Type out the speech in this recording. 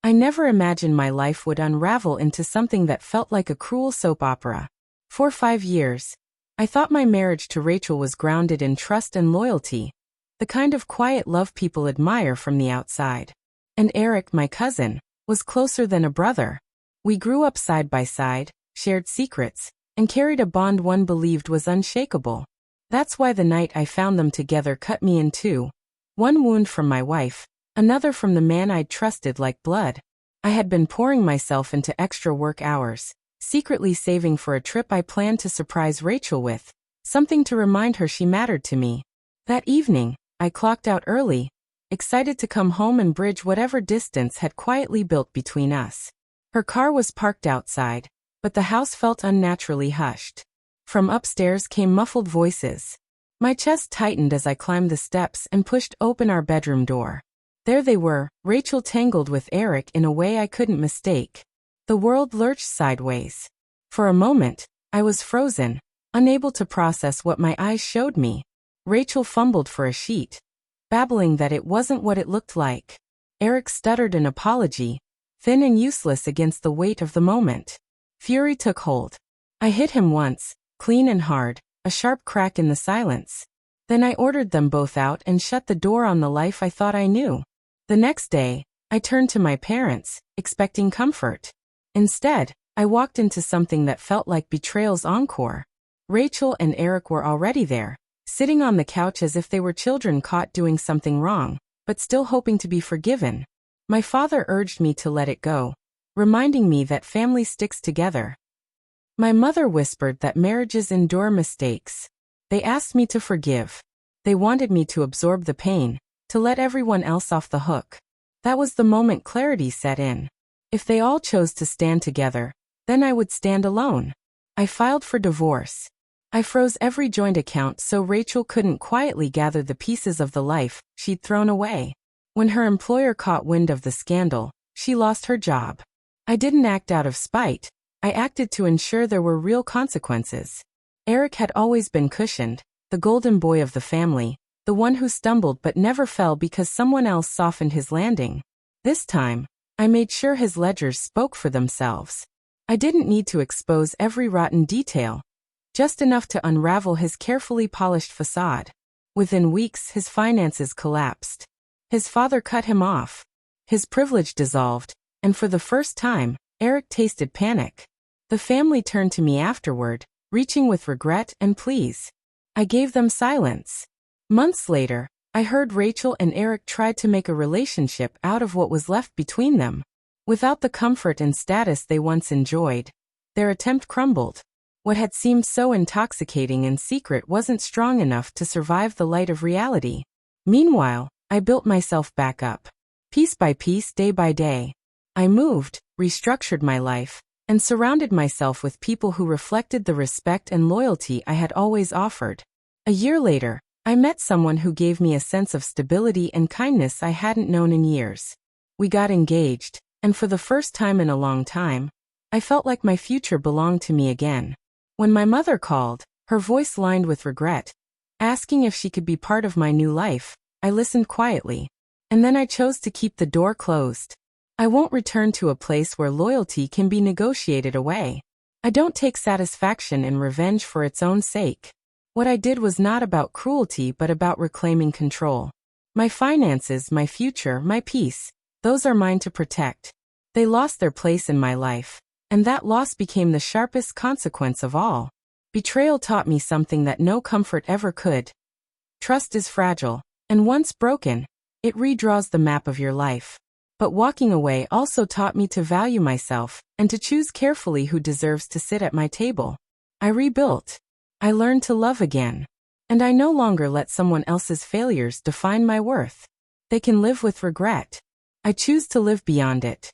I never imagined my life would unravel into something that felt like a cruel soap opera. For 5 years, I thought my marriage to Rachel was grounded in trust and loyalty, the kind of quiet love people admire from the outside. And Eric, my cousin, was closer than a brother. We grew up side by side, shared secrets, and carried a bond one believed was unshakable. That's why the night I found them together cut me in two. One wound from my wife, another from the man I'd trusted like blood. I had been pouring myself into extra work hours, secretly saving for a trip I planned to surprise Rachel with, something to remind her she mattered to me. That evening, I clocked out early, excited to come home and bridge whatever distance had quietly built between us. Her car was parked outside, but the house felt unnaturally hushed. From upstairs came muffled voices. My chest tightened as I climbed the steps and pushed open our bedroom door. There they were, Rachel tangled with Eric in a way I couldn't mistake. The world lurched sideways. For a moment, I was frozen, unable to process what my eyes showed me. Rachel fumbled for a sheet, babbling that it wasn't what it looked like. Eric stuttered an apology, thin and useless against the weight of the moment. Fury took hold. I hit him once, clean and hard, a sharp crack in the silence. Then I ordered them both out and shut the door on the life I thought I knew. The next day, I turned to my parents, expecting comfort. Instead, I walked into something that felt like betrayal's encore. Rachel and Eric were already there, sitting on the couch as if they were children caught doing something wrong, but still hoping to be forgiven. My father urged me to let it go, reminding me that family sticks together. My mother whispered that marriages endure mistakes. They asked me to forgive. They wanted me to absorb the pain, to let everyone else off the hook. That was the moment clarity set in. If they all chose to stand together, then I would stand alone. I filed for divorce. I froze every joint account so Rachel couldn't quietly gather the pieces of the life she'd thrown away. When her employer caught wind of the scandal, she lost her job. I didn't act out of spite. I acted to ensure there were real consequences. Eric had always been cushioned, the golden boy of the family, the one who stumbled but never fell because someone else softened his landing. This time, I made sure his ledgers spoke for themselves. I didn't need to expose every rotten detail, just enough to unravel his carefully polished facade. Within weeks, his finances collapsed. His father cut him off. His privilege dissolved, and for the first time, Eric tasted panic. The family turned to me afterward, reaching with regret and pleas. I gave them silence. Months later, I heard Rachel and Eric tried to make a relationship out of what was left between them. Without the comfort and status they once enjoyed, their attempt crumbled. What had seemed so intoxicating in secret wasn't strong enough to survive the light of reality. Meanwhile, I built myself back up. Piece by piece, day by day. I moved, restructured my life, and surrounded myself with people who reflected the respect and loyalty I had always offered. A year later, I met someone who gave me a sense of stability and kindness I hadn't known in years. We got engaged, and for the first time in a long time, I felt like my future belonged to me again. When my mother called, her voice lined with regret, asking if she could be part of my new life, I listened quietly. And then I chose to keep the door closed. I won't return to a place where loyalty can be negotiated away. I don't take satisfaction in revenge for its own sake. What I did was not about cruelty but about reclaiming control. My finances, my future, my peace, those are mine to protect. They lost their place in my life, and that loss became the sharpest consequence of all. Betrayal taught me something that no comfort ever could. Trust is fragile, and once broken, it redraws the map of your life. But walking away also taught me to value myself and to choose carefully who deserves to sit at my table. I rebuilt. I learned to love again. And I no longer let someone else's failures define my worth. They can live with regret. I choose to live beyond it.